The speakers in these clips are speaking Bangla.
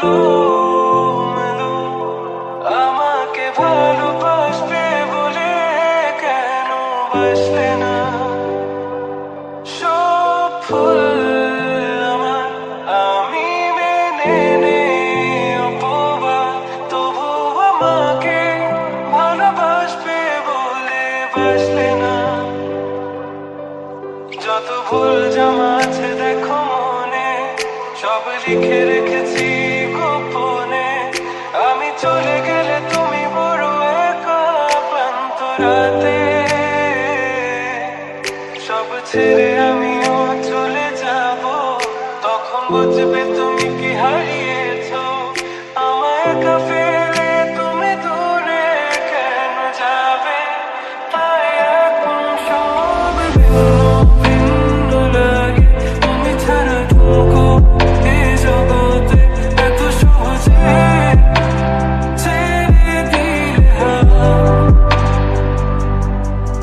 এলো মেলো, আমাকে ভালোবাসবে বলে কেন বাসলে না? সব ফুল আমার আমি মেনে নেই অপবাদ, তবু আমাকে ভালোবাসবে বলে বাসলে না। যত ভুল জমা আছে দেখো মনে, সব লিখে রেখেছি গোপনে। আমি চলে গেলে তুমি বড় একা ক্লান্ত রাতে, সব ছেড়ে আমিও চলে যাব। তখন বুঝবে তুমি কি হারিয়েছো, আমায় একা ফেলে তুমি দূরে কেন যাবে? তাই এখন সব ভিন্ন ভিন্ন লাগে, তুমি ছাড়া ঢুকো এই জগতে এত সহজে ছেড়ে দিলে হাত।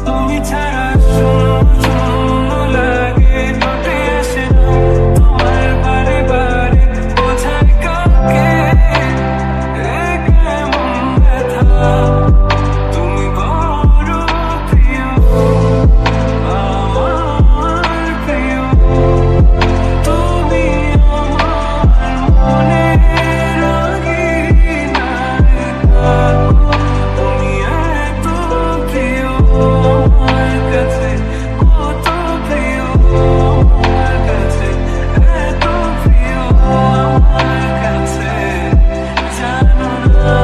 তুমি ছাড়া শূন্য শূন্য লাগে, ঠোঁটে আসে না তোমার বারে বারে বোঝায় কাকে এ কেমন ব্যথা। তুমি বড় প্রিয় আমার প্রিয়, তুমি আমার মনের রাগিনা, তুমি এত প্রিয় আমার কাছে, কত প্রিয় আমার কাছে, এত প্রিয় আমার কাছে, জানো না?